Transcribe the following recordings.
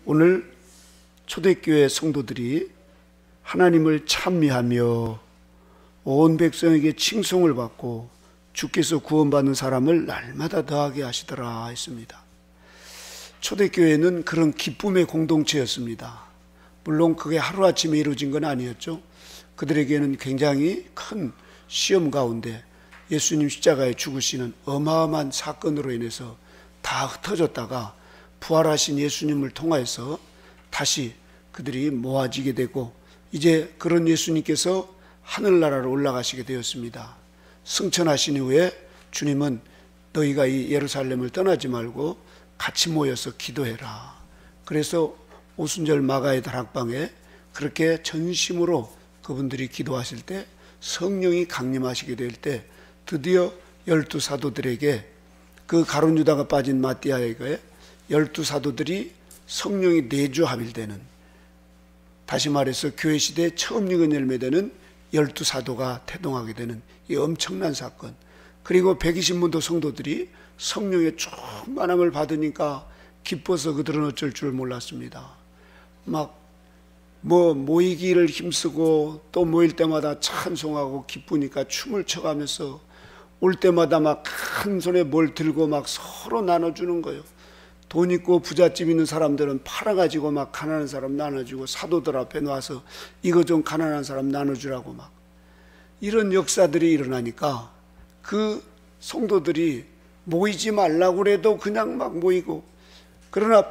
오늘 초대교회 성도들이 하나님을 찬미하며 온 백성에게 칭송을 받고 주께서 구원받는 사람을 날마다 더하게 하시더라 했습니다. 초대교회는 그런 기쁨의 공동체였습니다. 물론 그게 하루아침에 이루어진 건 아니었죠. 그들에게는 굉장히 큰 시험 가운데 예수님 십자가에 죽으시는 어마어마한 사건으로 인해서 다 흩어졌다가 부활하신 예수님을 통하여서 다시 그들이 모아지게 되고, 이제 그런 예수님께서 하늘나라로 올라가시게 되었습니다. 승천하신 이후에 주님은 너희가 이 예루살렘을 떠나지 말고 같이 모여서 기도해라. 그래서 오순절 마가의 다락방에 그렇게 전심으로 그분들이 기도하실 때, 성령이 강림하시게 될 때 드디어 12 사도들에게, 그 가룟 유다가 빠진 마띠아에게 12 사도들이 성령이 내주합일되는, 다시 말해서 교회 시대에 처음 익은 열매 되는 12 사도가 태동하게 되는 이 엄청난 사건. 그리고 120문도 성도들이 성령의 충만함을 받으니까 기뻐서 그들은 어쩔 줄 몰랐습니다. 모이기를 힘쓰고 또 모일 때마다 찬송하고 기쁘니까 춤을 춰가면서 올 때마다 큰 손에 뭘 들고 서로 나눠주는 거예요. 돈 있고 부잣집 있는 사람들은 팔아가지고 가난한 사람 나눠주고, 사도들 앞에 놔서 이거 좀 가난한 사람 나눠주라고 이런 역사들이 일어나니까 그 성도들이 모이지 말라고 그래도 그냥 모이고, 그러나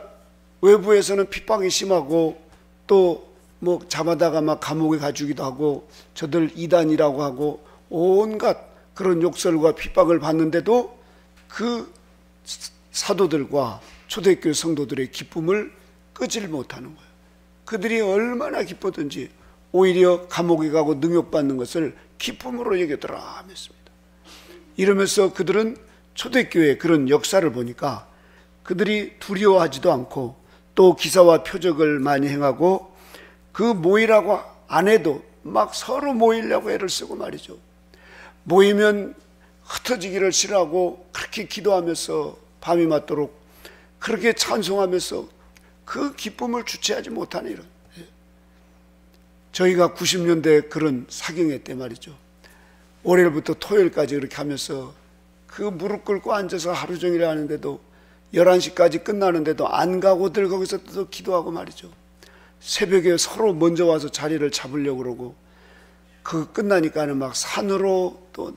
외부에서는 핍박이 심하고 또 잡아다가 감옥에 가주기도 하고 저들 이단이라고 하고 온갖 그런 욕설과 핍박을 받는데도 그 사도들과 초대교회 성도들의 기쁨을 끄질 못하는 거예요. 그들이 얼마나 기뻤든지 오히려 감옥에 가고 능욕받는 것을 기쁨으로 여기더라 하였습니다. 이러면서 그들은 초대교회의 그런 역사를 보니까 그들이 두려워하지도 않고 또 기사와 표적을 많이 행하고, 그 모이라고 안 해도 서로 모이려고 애를 쓰고 말이죠. 모이면 흩어지기를 싫어하고 그렇게 기도하면서 밤이 맞도록 그렇게 찬송하면서 그 기쁨을 주체하지 못하는 이런. 저희가 90년대 그런 사경회 때 말이죠, 월요일부터 토요일까지 그렇게 하면서 그 무릎 꿇고 앉아서 하루 종일 하는데도 11시까지 끝나는데도 안 가고들 거기서 또 기도하고 말이죠. 새벽에 서로 먼저 와서 자리를 잡으려고 그러고, 그 끝나니까는 산으로 또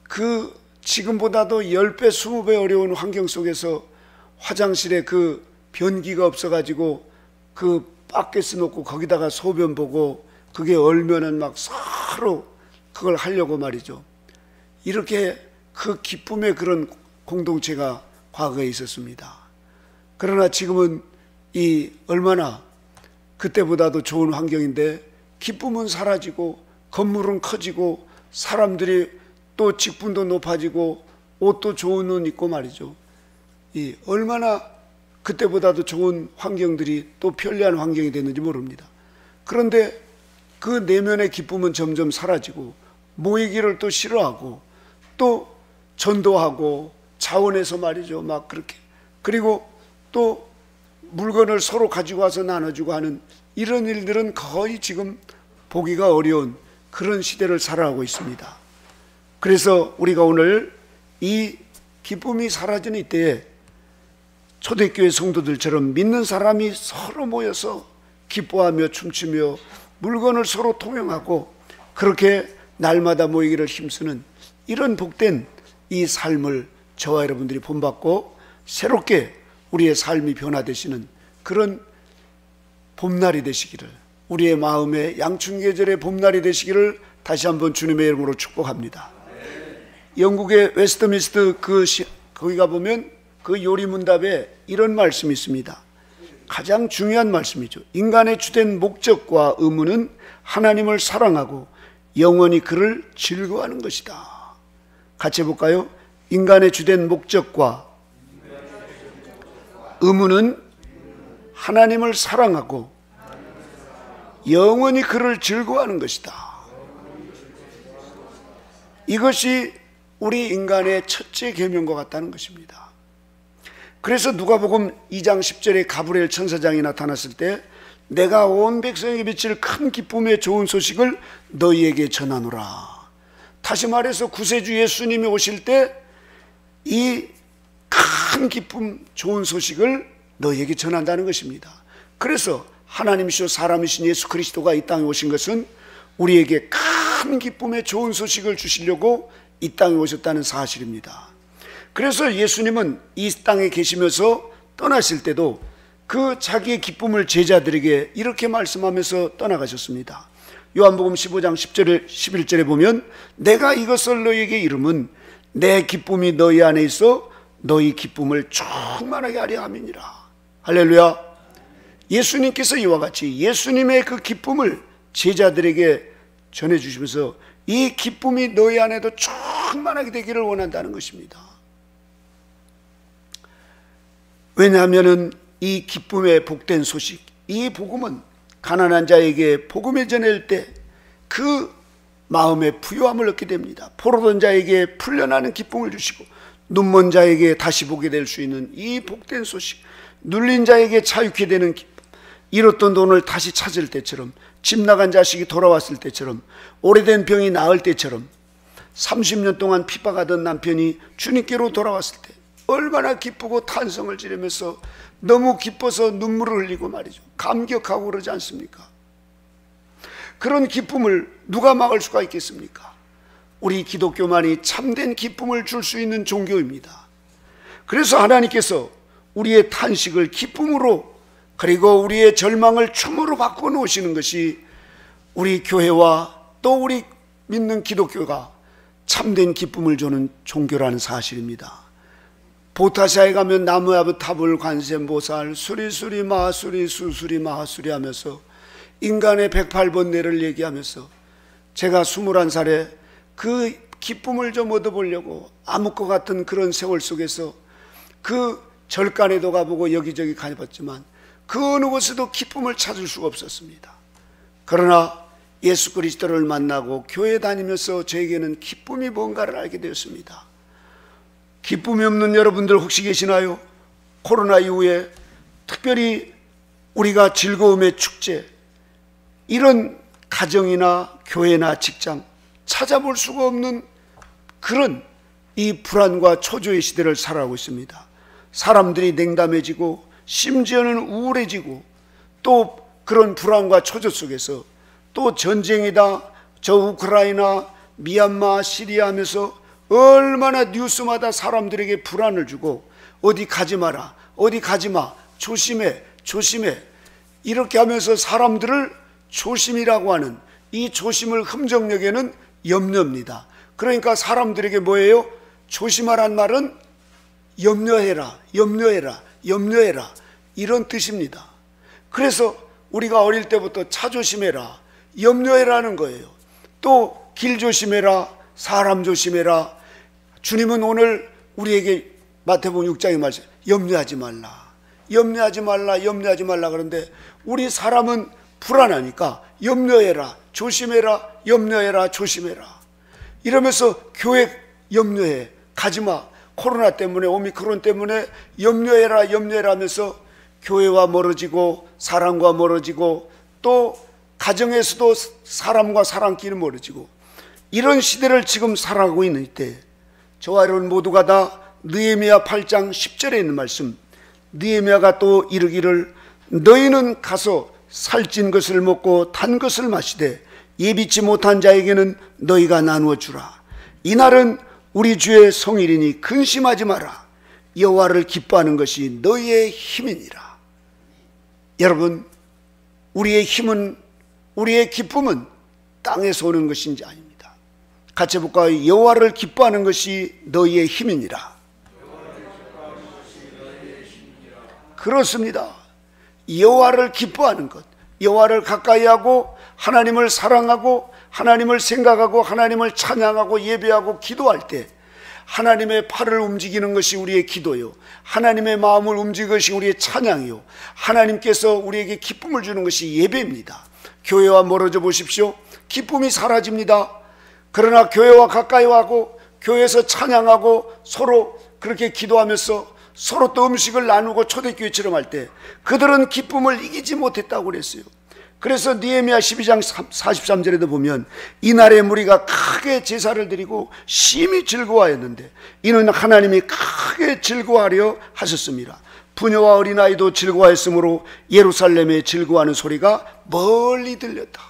그 지금보다도 10배 20배 어려운 환경 속에서 화장실에 그 변기가 없어가지고 그 바켓을 놓고 거기다가 소변 보고 그게 얼면은 서로 그걸 하려고 말이죠. 이렇게 그 기쁨의 그런 공동체가 과거에 있었습니다. 그러나 지금은 이 얼마나 그때보다도 좋은 환경인데 기쁨은 사라지고 건물은 커지고 사람들이 또 직분도 높아지고 옷도 좋은 옷 입고 말이죠. 이 얼마나 그때보다도 좋은 환경들이 또 편리한 환경이 됐는지 모릅니다. 그런데 그 내면의 기쁨은 점점 사라지고 모이기를 또 싫어하고 또 전도하고 자원해서 말이죠 그렇게, 그리고 또 물건을 서로 가지고 와서 나눠주고 하는 이런 일들은 거의 지금 보기가 어려운 그런 시대를 살아가고 있습니다. 그래서 우리가 오늘 이 기쁨이 사라지는 이때에 초대교회 성도들처럼 믿는 사람이 서로 모여서 기뻐하며 춤추며 물건을 서로 통용하고 그렇게 날마다 모이기를 힘쓰는 이런 복된 이 삶을 저와 여러분들이 본받고 새롭게 우리의 삶이 변화되시는 그런 봄날이 되시기를, 우리의 마음의 양춘계절의 봄날이 되시기를 다시 한번 주님의 이름으로 축복합니다. 영국의 웨스트민스터 거기 가보면 그 요리문답에 이런 말씀이 있습니다. 가장 중요한 말씀이죠. 인간의 주된 목적과 의무는 하나님을 사랑하고 영원히 그를 즐거워하는 것이다. 같이 해볼까요? 인간의 주된 목적과 의무는 하나님을 사랑하고 영원히 그를 즐거워하는 것이다. 이것이 우리 인간의 첫째 계명과 같다는 것입니다. 그래서 누가복음 2장 10절에 가브리엘 천사장이 나타났을 때 내가 온 백성에게 비칠 큰 기쁨의 좋은 소식을 너희에게 전하노라. 다시 말해서 구세주 예수님이 오실 때 이 큰 기쁨 좋은 소식을 너희에게 전한다는 것입니다. 그래서 하나님이시오 사람이신 예수 그리스도가 이 땅에 오신 것은 우리에게 큰 기쁨의 좋은 소식을 주시려고 이 땅에 오셨다는 사실입니다. 그래서 예수님은 이 땅에 계시면서 떠나실 때도 그 자기의 기쁨을 제자들에게 이렇게 말씀하면서 떠나가셨습니다. 요한복음 15장 10절에 11절에 보면 내가 이것을 너희에게 이름은 내 기쁨이 너희 안에 있어 너희 기쁨을 충만하게 하려 함이니라. 할렐루야. 예수님께서 이와 같이 예수님의 그 기쁨을 제자들에게 전해주시면서 이 기쁨이 너희 안에도 충만하게 되기를 원한다는 것입니다. 왜냐하면 이 기쁨의 복된 소식, 이 복음은 가난한 자에게 복음을 전할 때 그 마음의 부유함을 얻게 됩니다. 포로된 자에게 풀려나는 기쁨을 주시고 눈먼 자에게 다시 보게 될 수 있는 이 복된 소식, 눌린 자에게 자유케 되는 기쁨, 잃었던 돈을 다시 찾을 때처럼, 집 나간 자식이 돌아왔을 때처럼, 오래된 병이 나을 때처럼, 30년 동안 핍박하던 남편이 주님께로 돌아왔을 때 얼마나 기쁘고 탄성을 지르면서 너무 기뻐서 눈물을 흘리고 말이죠. 감격하고 그러지 않습니까? 그런 기쁨을 누가 막을 수가 있겠습니까? 우리 기독교만이 참된 기쁨을 줄 수 있는 종교입니다. 그래서 하나님께서 우리의 탄식을 기쁨으로, 그리고 우리의 절망을 춤으로 바꿔 놓으시는 것이 우리 교회와 또 우리 믿는 기독교가 참된 기쁨을 주는 종교라는 사실입니다. 보타샤에 가면 나무아부 타불 관세음보살 수리수리 마하수리 수수리 마하수리 하면서 인간의 108번뇌를 얘기하면서 제가 21살에 그 기쁨을 좀 얻어보려고 암흑과 같은 그런 세월 속에서 그 절간에도 가보고 여기저기 가봤지만 그 어느 곳에도 기쁨을 찾을 수가 없었습니다. 그러나 예수 그리스도를 만나고 교회 다니면서 저에게는 기쁨이 뭔가를 알게 되었습니다. 기쁨이 없는 여러분들 혹시 계시나요? 코로나 이후에 특별히 우리가 즐거움의 축제, 이런 가정이나 교회나 직장 찾아볼 수가 없는 그런 이 불안과 초조의 시대를 살아가고 있습니다. 사람들이 냉담해지고 심지어는 우울해지고 또 그런 불안과 초조 속에서 또 전쟁이다, 저 우크라이나, 미얀마, 시리아 하면서 얼마나 뉴스마다 사람들에게 불안을 주고 어디 가지 마라, 어디 가지 마, 조심해, 조심해, 이렇게 하면서 사람들을 조심이라고 하는 이 조심을 흠정역에는 염려입니다. 그러니까 사람들에게 뭐예요? 조심하란 말은 염려해라, 염려해라, 염려해라, 이런 뜻입니다. 그래서 우리가 어릴 때부터 차 조심해라, 염려해라는 거예요. 또 길 조심해라, 사람 조심해라. 주님은 오늘 우리에게 마태복음 6장에 말씀, 염려하지 말라, 염려하지 말라, 염려하지 말라. 그런데 우리 사람은 불안하니까 염려해라, 조심해라, 염려해라, 조심해라 이러면서 교회 염려해, 가지마, 코로나 때문에, 오미크론 때문에 염려해라, 염려해라 하면서 교회와 멀어지고 사람과 멀어지고 또 가정에서도 사람과 사람끼리 멀어지고 이런 시대를 지금 살아가고 있는 이때 저와 여러분 모두가 다 느헤미야 8장 10절에 있는 말씀, 느헤미야가 또 이르기를 너희는 가서 살찐 것을 먹고 탄 것을 마시되 예비치 못한 자에게는 너희가 나누어 주라. 이날은 우리 주의 성일이니 근심하지 마라. 여호와를 기뻐하는 것이 너희의 힘이니라. 여러분, 우리의 힘은, 우리의 기쁨은 땅에서 오는 것인지 아닙니다. 같이 볼까요? 여호와를 기뻐하는 것이 너희의 힘이니라. 그렇습니다. 여호와를 기뻐하는 것, 여호와를 가까이 하고 하나님을 사랑하고 하나님을 생각하고 하나님을 찬양하고 예배하고 기도할 때 하나님의 팔을 움직이는 것이 우리의 기도요, 하나님의 마음을 움직이는 것이 우리의 찬양이요, 하나님께서 우리에게 기쁨을 주는 것이 예배입니다. 교회와 멀어져 보십시오. 기쁨이 사라집니다. 그러나 교회와 가까이 하고 교회에서 찬양하고 서로 그렇게 기도하면서 서로 또 음식을 나누고 초대교회처럼 할 때 그들은 기쁨을 이기지 못했다고 그랬어요. 그래서 느헤미야 12장 43절에도 보면 이날의 무리가 크게 제사를 드리고 심히 즐거워하였는데 이는 하나님이 크게 즐거워하려 하셨습니다. 부녀와 어린아이도 즐거워했으므로 예루살렘에 즐거워하는 소리가 멀리 들렸다.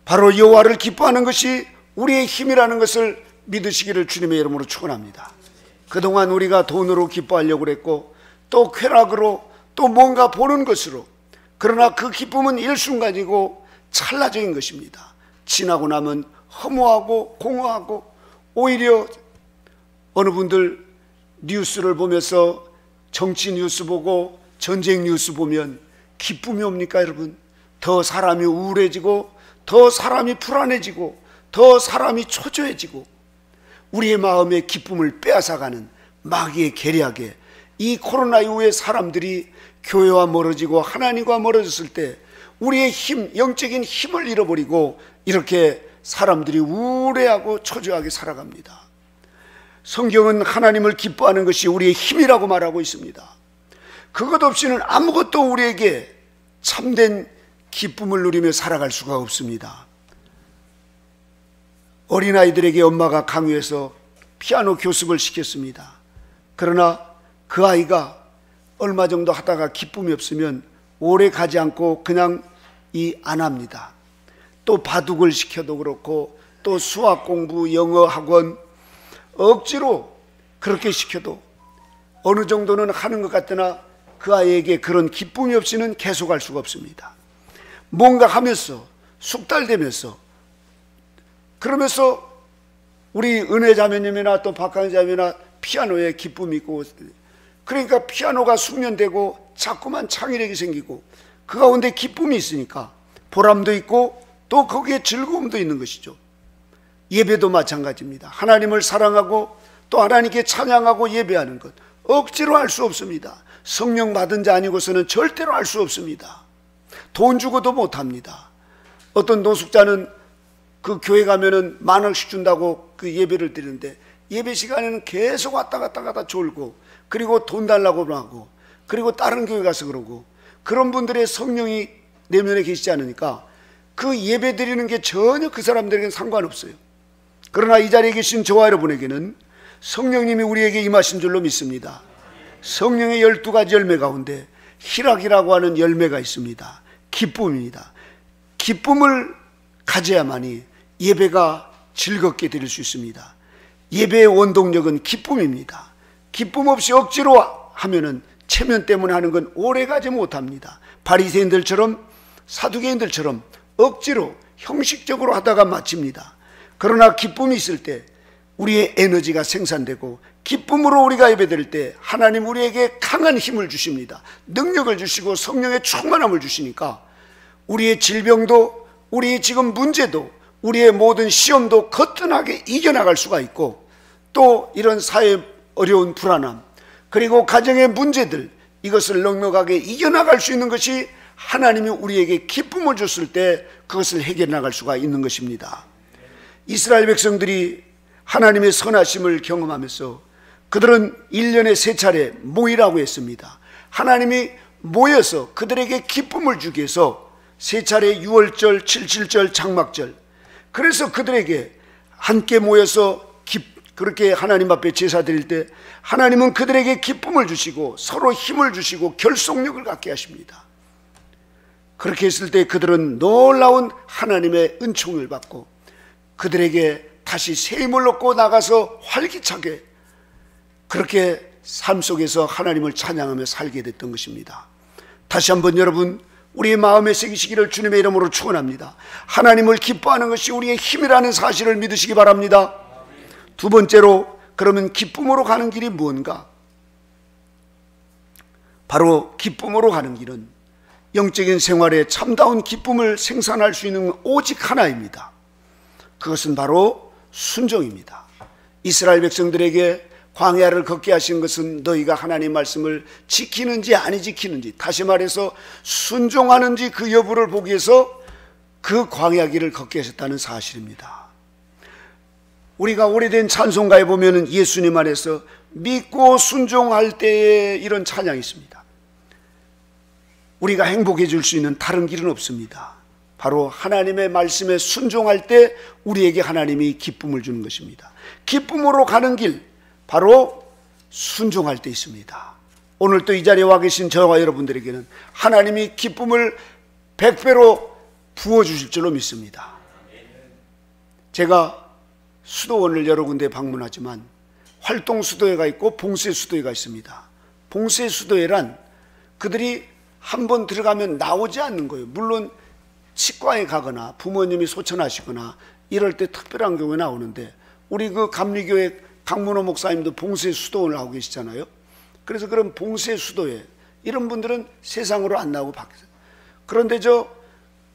바로 여호와를 기뻐하는 것이 우리의 힘이라는 것을 믿으시기를 주님의 이름으로 축원합니다. 그동안 우리가 돈으로 기뻐하려고 그랬고 또 쾌락으로 또 뭔가 보는 것으로, 그러나 그 기쁨은 일순간이고 찰나적인 것입니다. 지나고 나면 허무하고 공허하고, 오히려 어느 분들 뉴스를 보면서 정치 뉴스 보고 전쟁 뉴스 보면 기쁨이 옵니까 여러분? 더 사람이 우울해지고 더 사람이 불안해지고 더 사람이 초조해지고 우리의 마음의 기쁨을 빼앗아가는 마귀의 계략에 이 코로나 이후에 사람들이 교회와 멀어지고 하나님과 멀어졌을 때 우리의 힘, 영적인 힘을 잃어버리고 이렇게 사람들이 우울해하고 초조하게 살아갑니다. 성경은 하나님을 기뻐하는 것이 우리의 힘이라고 말하고 있습니다. 그것 없이는 아무것도 우리에게 참된 기쁨을 누리며 살아갈 수가 없습니다. 어린아이들에게 엄마가 강요해서 피아노 교습을 시켰습니다. 그러나 그 아이가 얼마 정도 하다가 기쁨이 없으면 오래 가지 않고 그냥 안 합니다. 또 바둑을 시켜도 그렇고 또 수학 공부, 영어 학원 억지로 그렇게 시켜도 어느 정도는 하는 것 같으나 그 아이에게 그런 기쁨이 없이는 계속할 수가 없습니다. 뭔가 하면서 숙달되면서, 그러면서 우리 은혜 자매님이나 또 박강희 자매나 피아노에 기쁨이 있고, 그러니까 피아노가 숙련되고 자꾸만 창의력이 생기고 그 가운데 기쁨이 있으니까 보람도 있고 또 거기에 즐거움도 있는 것이죠. 예배도 마찬가지입니다. 하나님을 사랑하고 또 하나님께 찬양하고 예배하는 것 억지로 할 수 없습니다. 성령 받은 자 아니고서는 절대로 할 수 없습니다. 돈 주고도 못합니다. 어떤 노숙자는 그 교회 가면은 10,000원씩 준다고 그 예배를 드리는데 예배 시간에는 계속 왔다 갔다 졸고, 그리고 돈 달라고 하고, 그리고 다른 교회 가서 그러고, 그런 분들의 성령이 내면에 계시지 않으니까 그 예배 드리는 게 전혀 그 사람들에게는 상관없어요. 그러나 이 자리에 계신 저와 여러분에게는 성령님이 우리에게 임하신 줄로 믿습니다. 성령의 12가지 열매 가운데 희락이라고 하는 열매가 있습니다. 기쁨입니다. 기쁨을 가져야만이 예배가 즐겁게 드릴 수 있습니다. 예배의 원동력은 기쁨입니다. 기쁨 없이 억지로 하면은 체면 때문에 하는 건 오래가지 못합니다. 바리새인들처럼 사두개인들처럼 억지로 형식적으로 하다가 마칩니다. 그러나 기쁨이 있을 때 우리의 에너지가 생산되고 기쁨으로 우리가 예배드릴 때 하나님 우리에게 강한 힘을 주십니다. 능력을 주시고 성령의 충만함을 주시니까 우리의 질병도, 우리의 지금 문제도, 우리의 모든 시험도 거뜬하게 이겨나갈 수가 있고, 또 이런 사회 어려운 불안함, 그리고 가정의 문제들, 이것을 넉넉하게 이겨나갈 수 있는 것이 하나님이 우리에게 기쁨을 줬을 때 그것을 해결해 나갈 수가 있는 것입니다. 이스라엘 백성들이 하나님의 선하심을 경험하면서 그들은 1년에 3차례 모이라고 했습니다. 하나님이 모여서 그들에게 기쁨을 주기 위해서 3차례 6월절, 77절, 장막절, 그래서 그들에게 함께 모여서 그렇게 하나님 앞에 제사 드릴 때 하나님은 그들에게 기쁨을 주시고 서로 힘을 주시고 결속력을 갖게 하십니다. 그렇게 했을 때 그들은 놀라운 하나님의 은총을 받고 그들에게 다시 새 힘을 얻고 나가서 활기차게 그렇게 삶 속에서 하나님을 찬양하며 살게 됐던 것입니다. 다시 한번 여러분, 우리의 마음에 새기시기를 주님의 이름으로 축원합니다. 하나님을 기뻐하는 것이 우리의 힘이라는 사실을 믿으시기 바랍니다. 두 번째로, 그러면 기쁨으로 가는 길이 무언가? 바로 기쁨으로 가는 길은 영적인 생활에 참다운 기쁨을 생산할 수 있는 오직 하나입니다. 그것은 바로 순종입니다. 이스라엘 백성들에게 광야를 걷게 하신 것은 너희가 하나님 말씀을 지키는지 아니 지키는지, 다시 말해서 순종하는지 그 여부를 보기 위해서 그 광야길을 걷게 하셨다는 사실입니다. 우리가 오래된 찬송가에 보면 예수님 안에서 믿고 순종할 때에 이런 찬양이 있습니다. 우리가 행복해질 수 있는 다른 길은 없습니다. 바로 하나님의 말씀에 순종할 때 우리에게 하나님이 기쁨을 주는 것입니다. 기쁨으로 가는 길, 바로 순종할 때 있습니다. 오늘 또 이 자리에 와 계신 저와 여러분들에게는 하나님이 기쁨을 100배로 부어주실 줄로 믿습니다. 제가 수도원을 여러 군데 방문하지만 활동 수도회가 있고 봉쇄 수도회가 있습니다. 봉쇄 수도회란 그들이 한번 들어가면 나오지 않는 거예요. 물론 치과에 가거나 부모님이 소천하시거나 이럴 때 특별한 경우에 나오는데, 우리 그 감리교회 강문호 목사님도 봉쇄 수도원을 하고 계시잖아요. 그래서 그런 봉쇄 수도회 이런 분들은 세상으로 안 나오고 밖에서. 그런데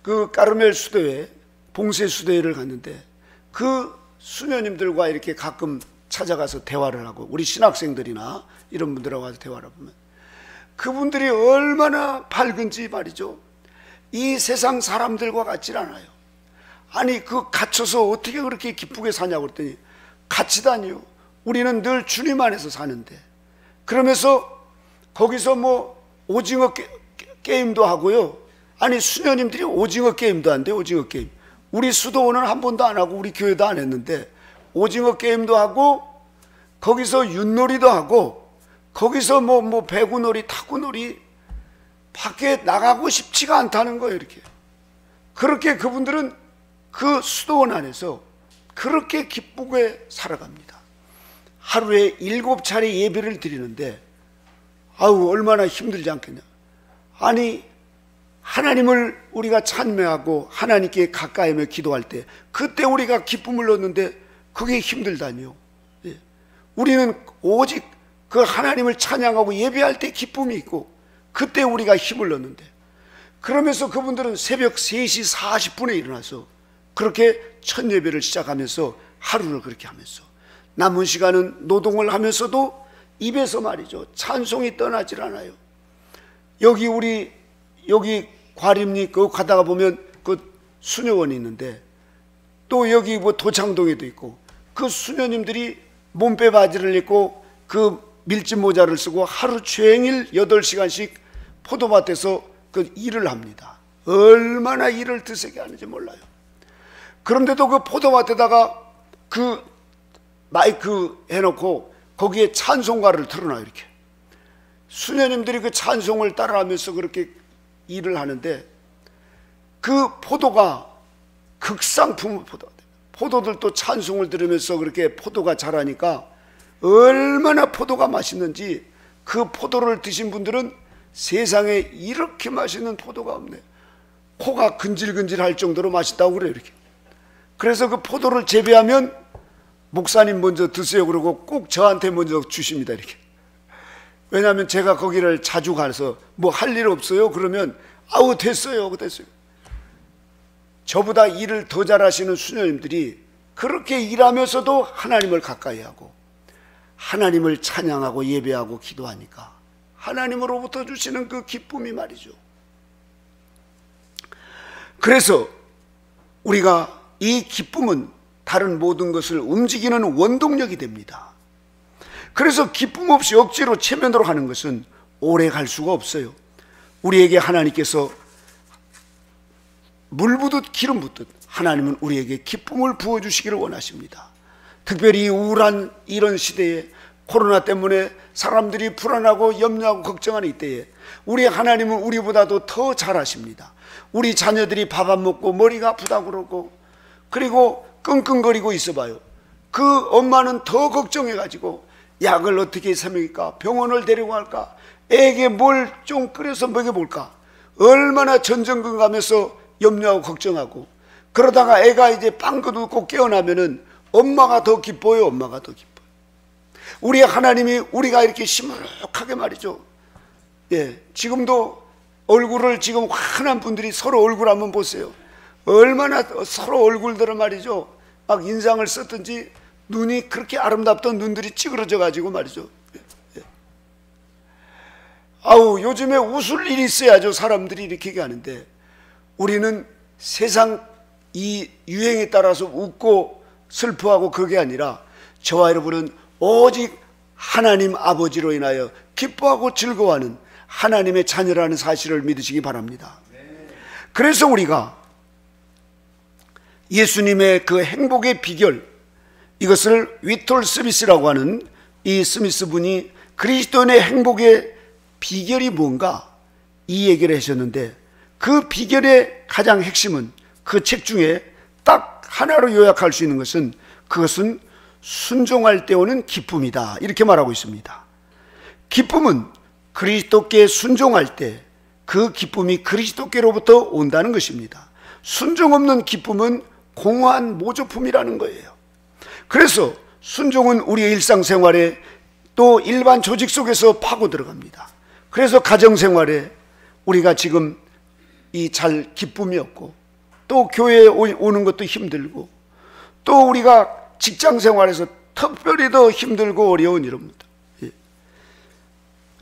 그 까르멜 수도회, 봉쇄 수도회를 갔는데 그 수녀님들과 이렇게 가끔 찾아가서 대화를 하고, 우리 신학생들이나 이런 분들하고 가서 대화를 보면 그분들이 얼마나 밝은지 말이죠. 이 세상 사람들과 같지 않아요. 아니 그 갇혀서 어떻게 그렇게 기쁘게 사냐고 그랬더니, 갇히다니요, 우리는 늘 주님 안에서 사는데. 그러면서 거기서 뭐 오징어 게임도 하고요. 아니 수녀님들이 오징어 게임도 한대요. 오징어 게임. 우리 수도원은 한 번도 안 하고 우리 교회도 안 했는데 오징어 게임도 하고 거기서 윷놀이도 하고 거기서 뭐 배구놀이, 탁구놀이, 밖에 나가고 싶지가 않다는 거예요. 이렇게 그렇게 그분들은 그 수도원 안에서 그렇게 기쁘게 살아갑니다. 하루에 7차례 예배를 드리는데 아우 얼마나 힘들지 않겠냐. 아니 하나님을 우리가 찬美하고 하나님께 가까이며 기도할 때 그때 우리가 기쁨을 얻는데 그게 힘들다니요. 예. 우리는 오직 그 하나님을 찬양하고 예배할 때 기쁨이 있고 그때 우리가 힘을 얻는데, 그러면서 그분들은 새벽 3시 40분에 일어나서 그렇게 첫 예배를 시작하면서 하루를 그렇게 하면서 남은 시간은 노동을 하면서도 입에서 말이죠, 찬송이 떠나질 않아요. 여기 과림리 그 가다가 보면 그 수녀원이 있는데, 또 여기 뭐 도창동에도 있고, 그 수녀님들이 몸빼 바지를 입고 그 밀짚 모자를 쓰고 하루 종일 8시간씩 포도밭에서 그 일을 합니다. 얼마나 일을 드세게 하는지 몰라요. 그런데도 그 포도밭에다가 그 마이크 해놓고 거기에 찬송가를 틀어놔요. 이렇게 수녀님들이 그 찬송을 따라하면서 그렇게 일을 하는데, 그 포도가 극상품 포도들도 찬송을 들으면서 그렇게 포도가 자라니까 얼마나 포도가 맛있는지, 그 포도를 드신 분들은 세상에 이렇게 맛있는 포도가 없네, 코가 근질근질할 정도로 맛있다고 그래요. 이렇게. 그래서 그 포도를 재배하면 목사님 먼저 드세요 그러고 꼭 저한테 먼저 주십니다. 이렇게. 왜냐하면 제가 거기를 자주 가서 뭐 할 일 없어요 그러면 아우 됐어요. 저보다 일을 더 잘하시는 수녀님들이 그렇게 일하면서도 하나님을 가까이 하고 하나님을 찬양하고 예배하고 기도하니까 하나님으로부터 주시는 그 기쁨이 말이죠. 그래서 우리가 이 기쁨은 다른 모든 것을 움직이는 원동력이 됩니다. 그래서 기쁨 없이 억지로 체면으로 하는 것은 오래 갈 수가 없어요. 우리에게 하나님께서 물 붓듯 기름 붓듯 하나님은 우리에게 기쁨을 부어주시기를 원하십니다. 특별히 우울한 이런 시대에 코로나 때문에 사람들이 불안하고 염려하고 걱정하는 이때에 우리 하나님은 우리보다도 더 잘하십니다. 우리 자녀들이 밥 안 먹고 머리가 아프다고 그러고 그리고 끙끙거리고 있어봐요. 그 엄마는 더 걱정해가지고 약을 어떻게 사 먹일까, 병원을 데리고 갈까, 애에게 뭘 좀 끓여서 먹여볼까, 얼마나 전전긍긍하면서 염려하고 걱정하고, 그러다가 애가 이제 빵긋 웃고 깨어나면은 엄마가 더 기뻐요. 엄마가 더 기뻐요. 우리 하나님이 우리가 이렇게 시무룩하게 말이죠. 예, 지금도 얼굴을 지금 환한 분들이 서로 얼굴 한번 보세요. 얼마나 서로 얼굴들을 말이죠, 막 인상을 썼든지 눈이 그렇게 아름답던 눈들이 찌그러져 가지고 말이죠. 아우 요즘에 웃을 일이 있어야죠. 사람들이 이렇게 얘기하는데 우리는 세상 이 유행에 따라서 웃고 슬퍼하고 그게 아니라 저와 여러분은 오직 하나님 아버지로 인하여 기뻐하고 즐거워하는 하나님의 자녀라는 사실을 믿으시기 바랍니다. 그래서 우리가 예수님의 그 행복의 비결, 이것을 위톨 스미스라고 하는 이 스미스 분이 그리스도인의 행복의 비결이 뭔가 이 얘기를 하셨는데, 그 비결의 가장 핵심은 그 책 중에 딱 하나로 요약할 수 있는 것은, 그것은 순종할 때 오는 기쁨이다, 이렇게 말하고 있습니다. 기쁨은 그리스도께 순종할 때 그 기쁨이 그리스도께로부터 온다는 것입니다. 순종 없는 기쁨은 공허한 모조품이라는 거예요. 그래서 순종은 우리의 일상생활에 또 일반 조직 속에서 파고 들어갑니다. 그래서 가정생활에 우리가 지금 잘 기쁨이 없고, 또 교회에 오는 것도 힘들고, 또 우리가 직장생활에서 특별히 더 힘들고 어려운 일입니다.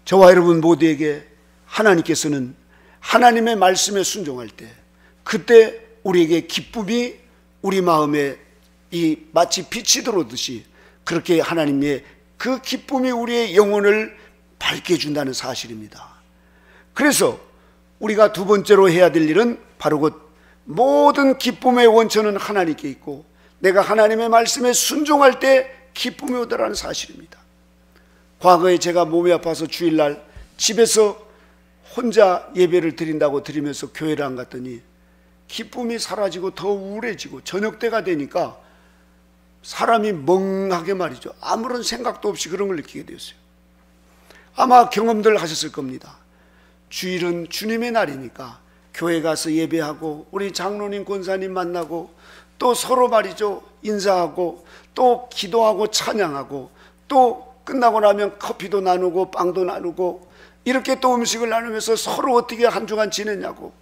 저와 여러분 모두에게 하나님께서는 하나님의 말씀에 순종할 때, 그때 우리에게 기쁨이 우리 마음에 마치 빛이 들어오듯이 그렇게 하나님의 그 기쁨이 우리의 영혼을 밝게 해준다는 사실입니다. 그래서 우리가 두 번째로 해야 될 일은 바로 그 모든 기쁨의 원천은 하나님께 있고, 내가 하나님의 말씀에 순종할 때 기쁨이 오더라는 사실입니다. 과거에 제가 몸이 아파서 주일날 집에서 혼자 예배를 드린다고 드리면서 교회를 안 갔더니 기쁨이 사라지고 더 우울해지고, 저녁 때가 되니까 사람이 멍하게 말이죠, 아무런 생각도 없이 그런 걸 느끼게 되었어요. 아마 경험들 하셨을 겁니다. 주일은 주님의 날이니까 교회 가서 예배하고 우리 장로님 권사님 만나고 또 서로 말이죠, 인사하고 또 기도하고 찬양하고, 또 끝나고 나면 커피도 나누고 빵도 나누고, 이렇게 또 음식을 나누면서 서로 어떻게 한 주간 지냈냐고.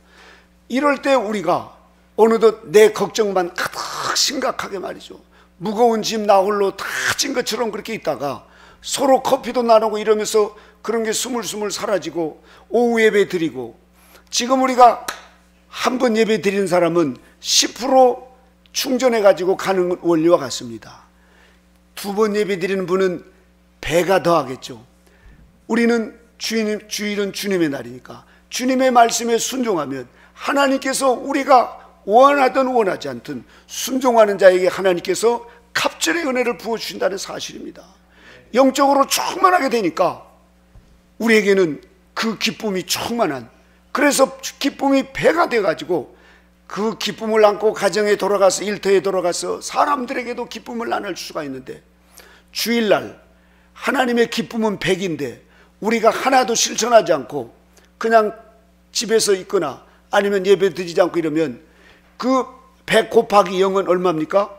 이럴 때 우리가 어느덧 내 걱정만 가득 심각하게 말이죠, 무거운 짐 나 홀로 다 진 것처럼 그렇게 있다가 서로 커피도 나누고 이러면서 그런 게 스물스물 사라지고, 오후 예배 드리고, 지금 우리가 한 번 예배 드리는 사람은 10% 충전해 가지고 가는 원리와 같습니다. 두 번 예배 드리는 분은 배가 더 하겠죠. 우리는 주일은 주님의 날이니까 주님의 말씀에 순종하면 하나님께서 우리가 원하든 원하지 않든 순종하는 자에게 하나님께서 갑절의 은혜를 부어주신다는 사실입니다. 영적으로 충만하게 되니까 우리에게는 그 기쁨이 충만한, 그래서 기쁨이 배가 돼가지고 그 기쁨을 안고 가정에 돌아가서 일터에 돌아가서 사람들에게도 기쁨을 나눌 수가 있는데, 주일날 하나님의 기쁨은 100인데 우리가 하나도 실천하지 않고 그냥 집에서 있거나 아니면 예배 드리지 않고 이러면 그 100 곱하기 0은 얼마입니까?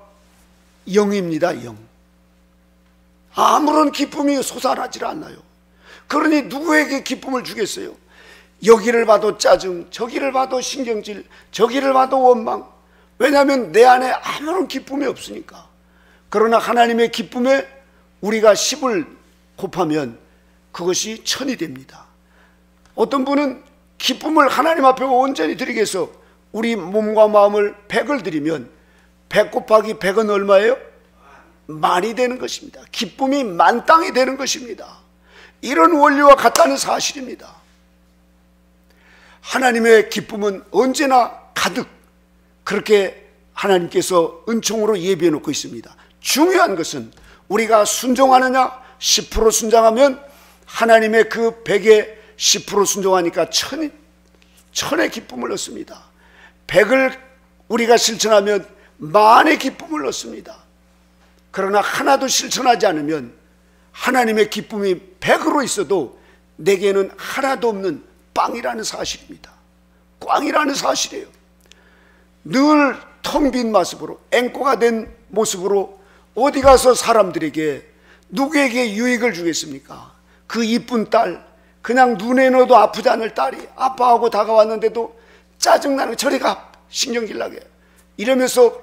0입니다. 0. 아무런 기쁨이 솟아나질 않나요? 그러니 누구에게 기쁨을 주겠어요? 여기를 봐도 짜증, 저기를 봐도 신경질, 저기를 봐도 원망. 왜냐하면 내 안에 아무런 기쁨이 없으니까. 그러나 하나님의 기쁨에 우리가 10을 곱하면 그것이 1000이 됩니다. 어떤 분은 기쁨을 하나님 앞에 온전히 드리기 위해서 우리 몸과 마음을 100을 드리면 100 곱하기 100은 얼마예요? 만이 되는 것입니다. 기쁨이 만땅이 되는 것입니다. 이런 원리와 같다는 사실입니다. 하나님의 기쁨은 언제나 가득 그렇게 하나님께서 은총으로 예비해 놓고 있습니다. 중요한 것은 우리가 순종하느냐, 10% 순종하면 하나님의 그 100에 10% 순종하니까 1000의 기쁨을 얻습니다. 100을 우리가 실천하면 만의 기쁨을 얻습니다. 그러나 하나도 실천하지 않으면 하나님의 기쁨이 100으로 있어도 내게는 하나도 없는 빵이라는 사실입니다. 꽝이라는 사실이에요. 늘 텅 빈 모습으로, 앵꼬가 된 모습으로 어디 가서 사람들에게 누구에게 유익을 주겠습니까? 그 이쁜 딸, 그냥 눈에 넣어도 아프지 않을 딸이 아빠하고 다가왔는데도 짜증나는, 저리 가, 신경질 나게 이러면서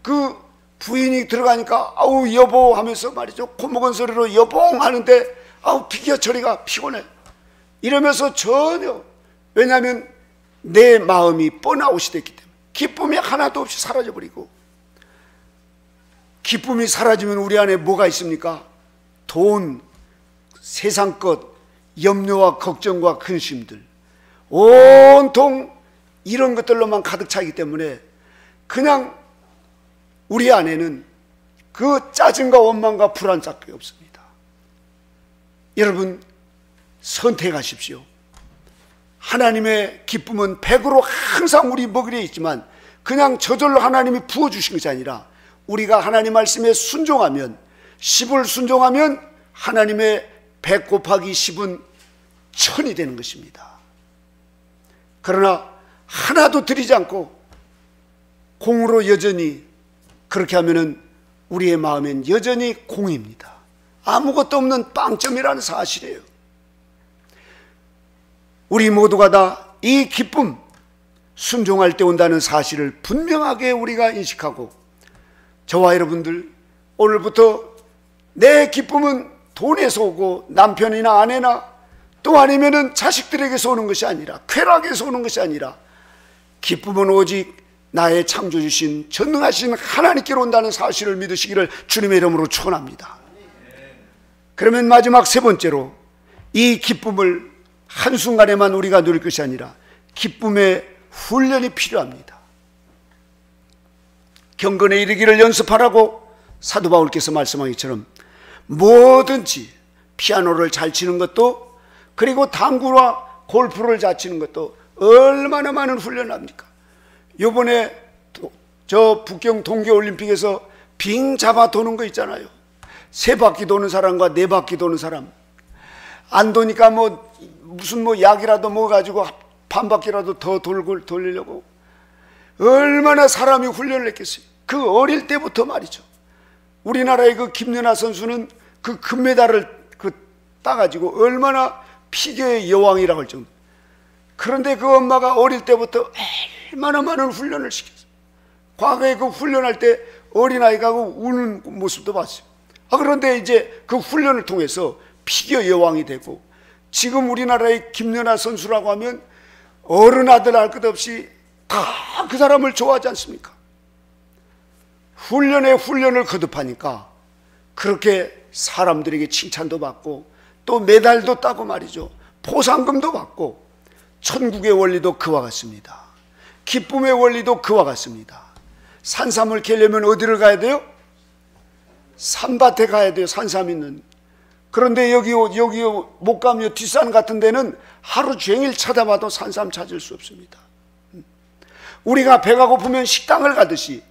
그 부인이 들어가니까 아우 여보 하면서 말이죠, 고목은 소리로 여봉 하는데 아우 비켜, 저리 가, 피곤해 이러면서 전혀, 왜냐하면 내 마음이 번아웃이 됐기 때문에 기쁨이 하나도 없이 사라져버리고, 기쁨이 사라지면 우리 안에 뭐가 있습니까? 돈, 세상 것, 염려와 걱정과 근심들, 온통 이런 것들로만 가득 차기 때문에 그냥 우리 안에는 그 짜증과 원망과 불안밖에 없습니다. 여러분, 선택하십시오. 하나님의 기쁨은 100으로 항상 우리 먹으려 있지만 그냥 저절로 하나님이 부어주신 것이 아니라 우리가 하나님 말씀에 순종하면, 10을 순종하면 하나님의 100 곱하기 10은 1000이 되는 것입니다. 그러나 하나도 드리지 않고 공으로 여전히 그렇게 하면은 우리의 마음엔 여전히 공입니다. 아무것도 없는 빵점이라는 사실이에요. 우리 모두가 다 이 기쁨, 순종할 때 온다는 사실을 분명하게 우리가 인식하고, 저와 여러분들 오늘부터 내 기쁨은 돈에서 오고 남편이나 아내나 또 아니면은 자식들에게서 오는 것이 아니라, 쾌락에서 오는 것이 아니라, 기쁨은 오직 나의 창조주신 전능하신 하나님께로 온다는 사실을 믿으시기를 주님의 이름으로 축원합니다. 그러면 마지막 세 번째로, 이 기쁨을 한순간에만 우리가 누릴 것이 아니라 기쁨의 훈련이 필요합니다. 경건에 이르기를 연습하라고 사도 바울께서 말씀하기처럼 뭐든지, 피아노를 잘 치는 것도, 그리고 당구와 골프를 잘 치는 것도 얼마나 많은 훈련을 합니까? 요번에 저 북경 동계올림픽에서 빙 잡아 도는 거 있잖아요. 3바퀴 도는 사람과 4바퀴 도는 사람, 안 도니까 무슨 약이라도 먹어가지고 반 바퀴라도 더 돌리려고 얼마나 사람이 훈련을 했겠어요. 그 어릴 때부터 말이죠. 우리나라의 그 김연아 선수는 그 금메달을 따가지고 얼마나 피겨의 여왕이라고 할 정도. 그런데 그 엄마가 어릴 때부터 얼마나 많은 훈련을 시켰어요. 과거에 그 훈련할 때 어린아이가 우는 모습도 봤어요. 그런데 이제 그 훈련을 통해서 피겨 여왕이 되고, 지금 우리나라의 김연아 선수라고 하면 어른 아들 알 것 없이 다 그 사람을 좋아하지 않습니까? 훈련에 훈련을 거듭하니까 그렇게 사람들에게 칭찬도 받고 또 메달도 따고 말이죠. 포상금도 받고, 천국의 원리도 그와 같습니다. 기쁨의 원리도 그와 같습니다. 산삼을 캐려면 어디를 가야 돼요? 산밭에 가야 돼요. 산삼 있는. 그런데 여기 못 가면 뒷산 같은 데는 하루 종일 찾아봐도 산삼 찾을 수 없습니다. 우리가 배가 고프면 식당을 가듯이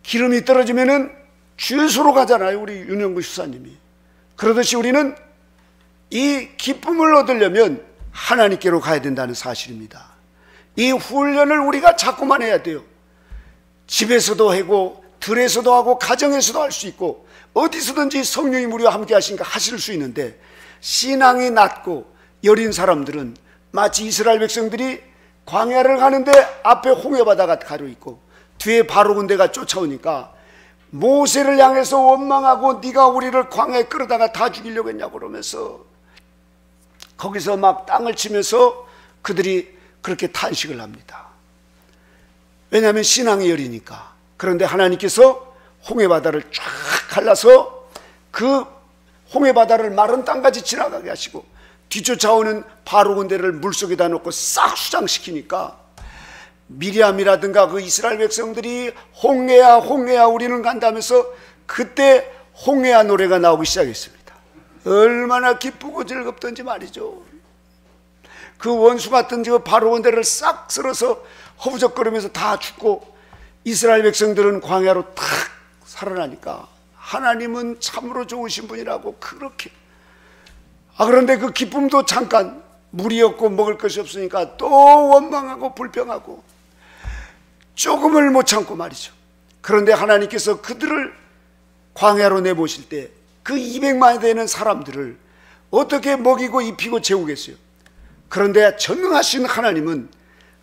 기름이 떨어지면은 주유소로 가잖아요. 우리 윤영구 수사님이. 그러듯이 우리는 이 기쁨을 얻으려면 하나님께로 가야 된다는 사실입니다. 이 훈련을 우리가 자꾸만 해야 돼요. 집에서도 하고 들에서도 하고 가정에서도 할 수 있고 어디서든지 성령이 우리와 함께 하시니까 하실 수 있는데, 신앙이 낮고 여린 사람들은 마치 이스라엘 백성들이 광야를 가는데 앞에 홍해바다가 가려 있고 뒤에 바로 군대가 쫓아오니까 모세를 향해서 원망하고, 네가 우리를 광야에 끌어다가 다 죽이려고 했냐고 그러면서 거기서 막 땅을 치면서 그들이 그렇게 탄식을 합니다. 왜냐하면 신앙이 여리니까. 그런데 하나님께서 홍해바다를 쫙 갈라서 그 홍해바다를 마른 땅까지 지나가게 하시고 뒤쫓아오는 바로 군대를 물속에다 놓고 싹 수장시키니까 미리암이라든가 그 이스라엘 백성들이 홍해야 홍해야 우리는 간다면서 그때 홍해야 노래가 나오기 시작했습니다. 얼마나 기쁘고 즐겁던지 말이죠. 그 원수 같은 저 바로 군대를 싹 쓸어서 허부적거리면서 다 죽고 이스라엘 백성들은 광야로 탁 살아나니까 하나님은 참으로 좋으신 분이라고 그렇게. 그런데 그 기쁨도 잠깐, 물이 없고 먹을 것이 없으니까 또 원망하고 불평하고 조금을 못 참고 말이죠. 그런데 하나님께서 그들을 광야로 내보실 때 그 200만이 되는 사람들을 어떻게 먹이고 입히고 재우겠어요? 그런데 전능하신 하나님은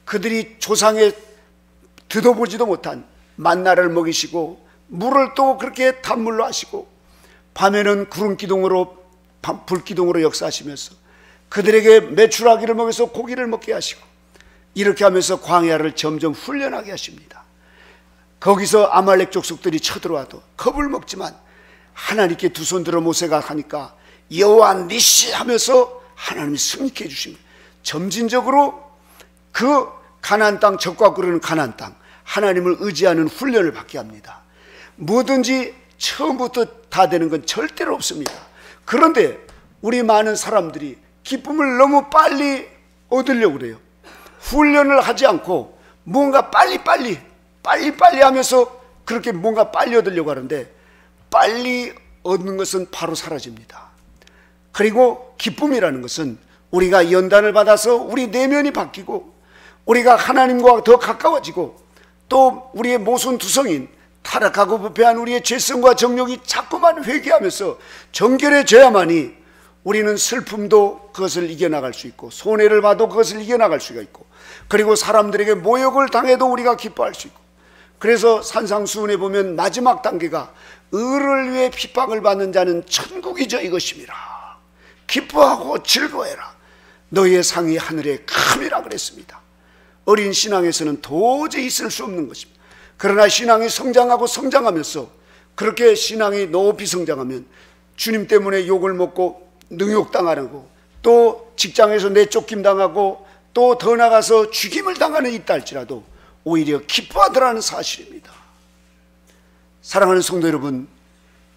그들이 조상에 듣어보지도 못한 만나를 먹이시고 물을 또 그렇게 단물로 하시고 밤에는 구름기둥으로 불기둥으로 역사하시면서 그들에게 메추라기를 먹여서 고기를 먹게 하시고 이렇게 하면서 광야를 점점 훈련하게 하십니다. 거기서 아말렉 족속들이 쳐들어와도 겁을 먹지만 하나님께 두 손 들어 모세가 하니까 여호와 니시 하면서 하나님이 승리케 해주신 거예요. 점진적으로 그 가나안 땅, 적과 꿀르는 가나안 땅, 하나님을 의지하는 훈련을 받게 합니다. 뭐든지 처음부터 다 되는 건 절대로 없습니다. 그런데 우리 많은 사람들이 기쁨을 너무 빨리 얻으려고 그래요. 훈련을 하지 않고 뭔가 빨리빨리 하면서 그렇게 뭔가 빨리 얻으려고 하는데, 빨리 얻는 것은 바로 사라집니다. 그리고 기쁨이라는 것은 우리가 연단을 받아서 우리 내면이 바뀌고 우리가 하나님과 더 가까워지고 또 우리의 모순투성인 타락하고 부패한 우리의 죄성과 정욕이 자꾸만 회개하면서 정결해져야만이 우리는 슬픔도 그것을 이겨나갈 수 있고, 손해를 봐도 그것을 이겨나갈 수가 있고, 그리고 사람들에게 모욕을 당해도 우리가 기뻐할 수 있고. 그래서 산상수훈에 보면 마지막 단계가 의를 위해 핍박을 받는 자는 천국이죠 이것임이라. 기뻐하고 즐거워해라. 너희의 상이 하늘에 큼이라 그랬습니다. 어린 신앙에서는 도저히 있을 수 없는 것입니다. 그러나 신앙이 성장하고 성장하면서, 그렇게 신앙이 높이 성장하면 주님 때문에 욕을 먹고 능욕당하고, 또 직장에서 내쫓김 당하고, 또 더 나가서 죽임을 당하는 있다 할지라도 오히려 기뻐하더라는 사실입니다. 사랑하는 성도 여러분,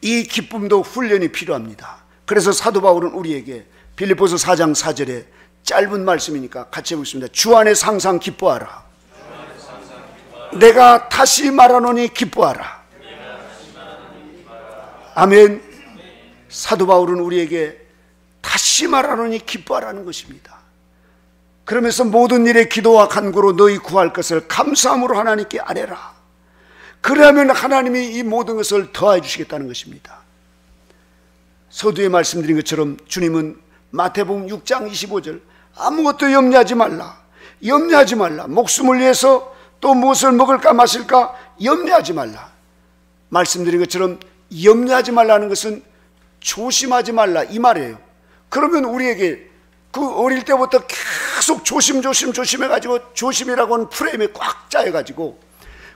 이 기쁨도 훈련이 필요합니다. 그래서 사도 바울은 우리에게 빌립보서 4장 4절에 짧은 말씀이니까 같이 해보겠습니다. 주 안에 항상 기뻐하라. 내가 다시 말하노니 기뻐하라. 아멘. 사도 바울은 우리에게 다시 말하노니 기뻐하라는 것입니다. 그러면서 모든 일에 기도와 간구로 너희 구할 것을 감사함으로 하나님께 아뢰라. 그러면 하나님이 이 모든 것을 더해 주시겠다는 것입니다. 서두에 말씀드린 것처럼 주님은 마태복음 6장 25절 아무것도 염려하지 말라, 염려하지 말라, 목숨을 위해서 또 무엇을 먹을까 마실까 염려하지 말라. 말씀드린 것처럼 염려하지 말라는 것은 조심하지 말라 이 말이에요. 그러면 우리에게 그 어릴 때부터 계속 조심해가지고, 조심이라고 하는 프레임에 꽉 짜여가지고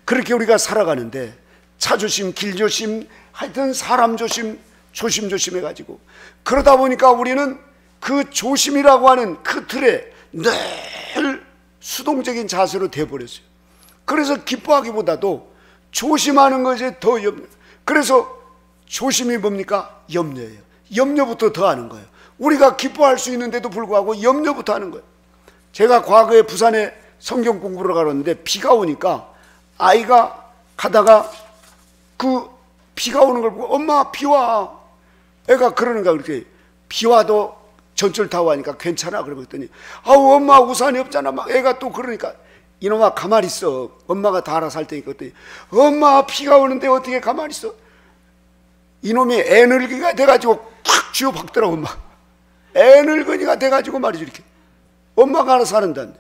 그렇게 우리가 살아가는데, 차 조심, 길 조심, 하여튼 사람 조심, 조심해가지고 그러다 보니까 우리는 그 조심이라고 하는 그 틀에 늘 수동적인 자세로 돼버렸어요. 그래서 기뻐하기보다도 조심하는 것이 더 염려. 그래서 조심이 뭡니까? 염려예요. 염려부터 더 하는 거예요. 우리가 기뻐할 수 있는데도 불구하고 염려부터 하는 거예요. 제가 과거에 부산에 성경 공부를 가봤는데 비가 오니까 아이가 가다가 그 비가 오는 걸 보고 엄마 비와, 애가 그러는가 그렇게, 비와도 전철 타고 하니까 괜찮아 그러고 했더니 아우 엄마 우산이 없잖아 막 애가 또 그러니까, 이놈아 가만히 있어, 엄마가 다 알아서 할 테니까. 그랬더니 엄마 비가 오는데 어떻게 가만히 있어. 이놈이 애늙이가 돼가지고 콱 쥐어 박더라고. 엄마 애늙은이가 돼가지고 말이죠. 이렇게 엄마가 알아서 하는데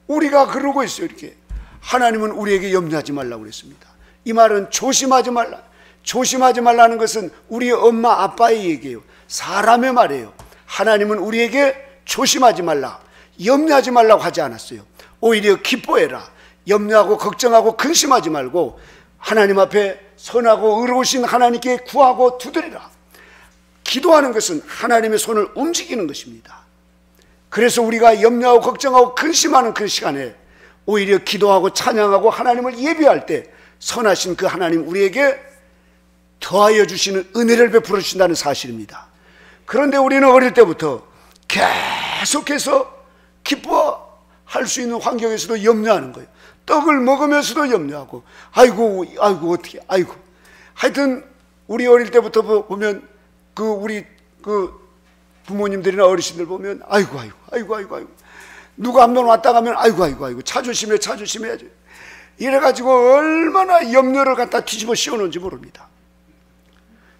우리가 그러고 있어요. 이렇게 하나님은 우리에게 염려하지 말라고 그랬습니다. 이 말은 조심하지 말라. 조심하지 말라는 것은 우리 엄마 아빠의 얘기예요. 사람의 말이에요. 하나님은 우리에게 조심하지 말라, 염려하지 말라고 하지 않았어요. 오히려 기뻐해라. 염려하고 걱정하고 근심하지 말고 하나님 앞에 선하고 의로우신 하나님께 구하고 두드리라. 기도하는 것은 하나님의 손을 움직이는 것입니다. 그래서 우리가 염려하고 걱정하고 근심하는 그 시간에 오히려 기도하고 찬양하고 하나님을 예배할 때 선하신 그 하나님 우리에게 더하여 주시는 은혜를 베풀어 주신다는 사실입니다. 그런데 우리는 어릴 때부터 계속해서 기뻐할 수 있는 환경에서도 염려하는 거예요. 떡을 먹으면서도 염려하고, 아이고 어떻게, 아이고. 하여튼 우리 어릴 때부터 보면 우리 부모님들이나 어르신들 보면 아이고 누가 한 번 왔다 가면 아이고 차 조심해야지. 이래가지고 얼마나 염려를 갖다 뒤집어 씌워놓은지 모릅니다.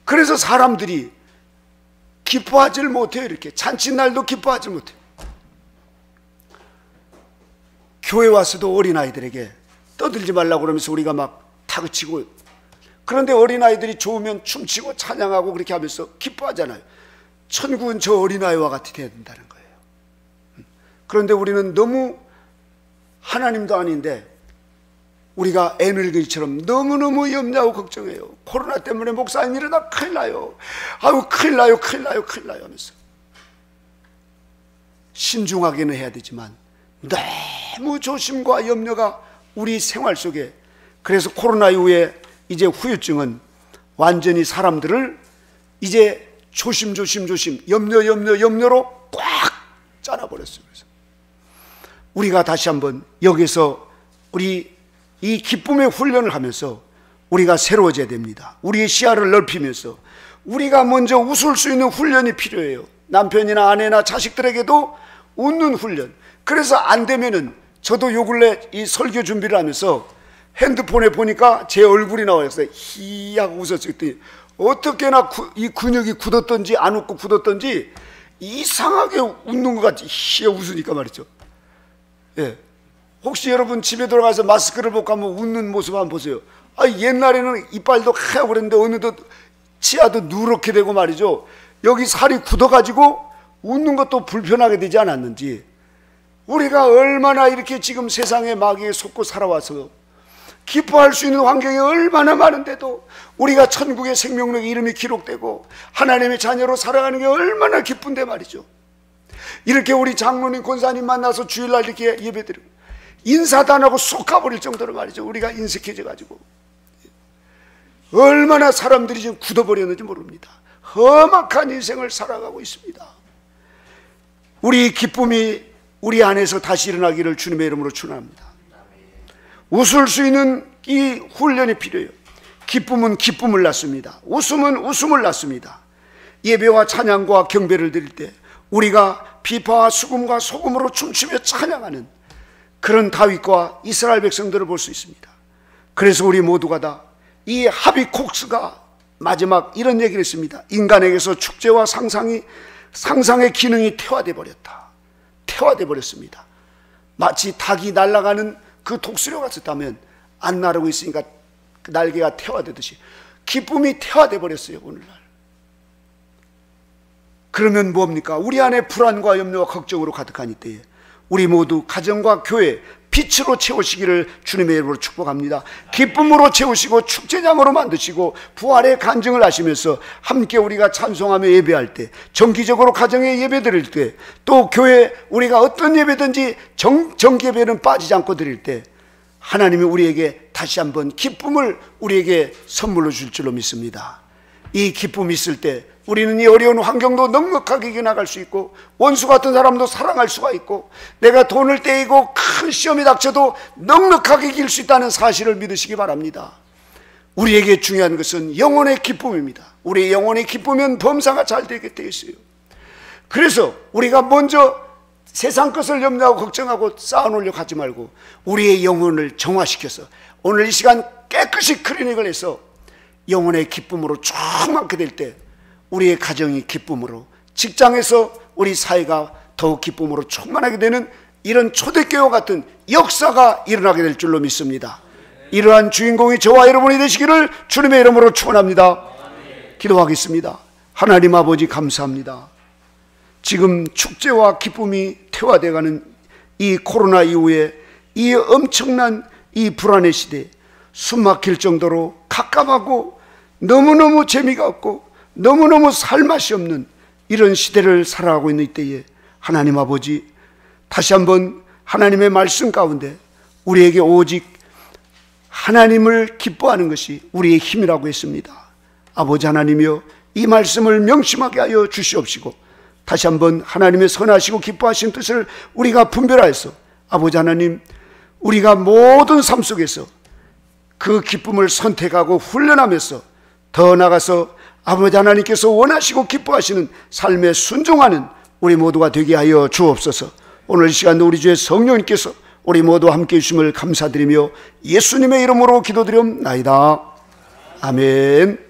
그래서 사람들이 기뻐하질 못해요. 이렇게 잔칫날도 기뻐하지 못해요. 교회 와서도 어린아이들에게 떠들지 말라고 그러면서 우리가 막 타그치고, 그런데 어린아이들이 좋으면 춤추고 찬양하고 그렇게 하면서 기뻐하잖아요. 천국은 저 어린아이와 같이 돼야 된다는 거예요. 그런데 우리는 너무 하나님도 아닌데 우리가 애늙은이처럼 너무너무 염려하고 걱정해요. 코로나 때문에 목사님 이러다 큰일 나요. 아유 큰일 나요 큰일 나요 큰일 나요 하면서 신중하게는 해야 되지만 너무 조심과 염려가 우리 생활 속에, 그래서 코로나 이후에 이제 후유증은 완전히 사람들을 이제 조심 염려로 꽉 짜놔버렸어요. 그래서 우리가 다시 한번 여기서 우리 이 기쁨의 훈련을 하면서 우리가 새로워져야 됩니다. 우리의 시야를 넓히면서 우리가 먼저 웃을 수 있는 훈련이 필요해요. 남편이나 아내나 자식들에게도 웃는 훈련. 그래서 안 되면은, 저도 요 근래 이 설교 준비를 하면서 핸드폰에 보니까 제 얼굴이 나와요. 히 하고 웃었어요. 어떻게나 이 근육이 굳었던지 안 웃고 굳었던지 이상하게 웃는 것 같지. 히 하고 웃으니까 말이죠. 예. 혹시 여러분 집에 들어가서 마스크를 벗고 한번 웃는 모습 한번 보세요. 옛날에는 이빨도 하얗고 그랬는데 어느덧 치아도 누렇게 되고 말이죠. 여기 살이 굳어가지고 웃는 것도 불편하게 되지 않았는지, 우리가 얼마나 이렇게 지금 세상의 마귀에 속고 살아와서 기뻐할 수 있는 환경이 얼마나 많은데도 우리가 천국의 생명력 이름이 기록되고 하나님의 자녀로 살아가는 게 얼마나 기쁜데 말이죠. 이렇게 우리 장로님 권사님 만나서 주일날 이렇게 예배드리고 인사도 안 하고 쏙 가버릴 정도로 말이죠. 우리가 인색해져 가지고 얼마나 사람들이 지금 굳어버렸는지 모릅니다. 험악한 인생을 살아가고 있습니다. 우리 기쁨이 우리 안에서 다시 일어나기를 주님의 이름으로 축원합니다. 웃을 수 있는 이 훈련이 필요해요. 기쁨은 기쁨을 낳습니다. 웃음은 웃음을 낳습니다. 예배와 찬양과 경배를 드릴 때 우리가 비파와 수금과 소금으로 춤추며 찬양하는 그런 다윗과 이스라엘 백성들을 볼 수 있습니다. 그래서 우리 모두가 다 이 하비콕스가 마지막 이런 얘기를 했습니다. 인간에게서 축제와 상상의 기능이 퇴화돼 버렸다. 퇴화돼 버렸습니다. 마치 닭이 날아가는 그 독수리 같았다면 안 나르고 있으니까 날개가 퇴화되듯이 기쁨이 퇴화돼 버렸어요. 오늘날. 그러면 뭡니까? 우리 안에 불안과 염려와 걱정으로 가득한 이때에 우리 모두 가정과 교회 빛으로 채우시기를 주님의 이름으로 축복합니다. 기쁨으로 채우시고 축제장으로 만드시고 부활의 간증을 하시면서 함께 우리가 찬송하며 예배할 때, 정기적으로 가정에 예배 드릴 때, 또 교회 우리가 어떤 예배든지 정기예배는 빠지지 않고 드릴 때 하나님이 우리에게 다시 한번 기쁨을 우리에게 선물로 줄 줄로 믿습니다. 이 기쁨이 있을 때 우리는 이 어려운 환경도 넉넉하게 이겨나갈 수 있고, 원수 같은 사람도 사랑할 수가 있고, 내가 돈을 떼이고 큰 시험이 닥쳐도 넉넉하게 이길 수 있다는 사실을 믿으시기 바랍니다. 우리에게 중요한 것은 영혼의 기쁨입니다. 우리의 영혼의 기쁨이면 범사가 잘 되게 되어 있어요. 그래서 우리가 먼저 세상 것을 염려하고 걱정하고 쌓아놓으려고 하지 말고 우리의 영혼을 정화시켜서 오늘 이 시간 깨끗이 클리닉을 해서 영혼의 기쁨으로 충만하게 될 때 우리의 가정이 기쁨으로, 직장에서 우리 사회가 더욱 기쁨으로 충만하게 되는 이런 초대교회와 같은 역사가 일어나게 될 줄로 믿습니다. 이러한 주인공이 저와 여러분이 되시기를 주님의 이름으로 축원합니다. 기도하겠습니다. 하나님 아버지 감사합니다. 지금 축제와 기쁨이 퇴화되어가는 이 코로나 이후에 이 엄청난 이 불안의 시대에 숨막힐 정도로 갑갑하고 너무너무 재미가 없고 너무너무 살맛이 없는 이런 시대를 살아가고 있는 이때에 하나님 아버지, 다시 한번 하나님의 말씀 가운데 우리에게 오직 하나님을 기뻐하는 것이 우리의 힘이라고 했습니다. 아버지 하나님이여, 이 말씀을 명심하게 하여 주시옵시고 다시 한번 하나님의 선하시고 기뻐하신 뜻을 우리가 분별하여서 아버지 하나님, 우리가 모든 삶 속에서 그 기쁨을 선택하고 훈련하면서 더 나아가서 아버지 하나님께서 원하시고 기뻐하시는 삶에 순종하는 우리 모두가 되게 하여 주옵소서. 오늘 이 시간도 우리 주의 성령님께서 우리 모두 함께 해주심을 감사드리며 예수님의 이름으로 기도드리옵나이다. 아멘.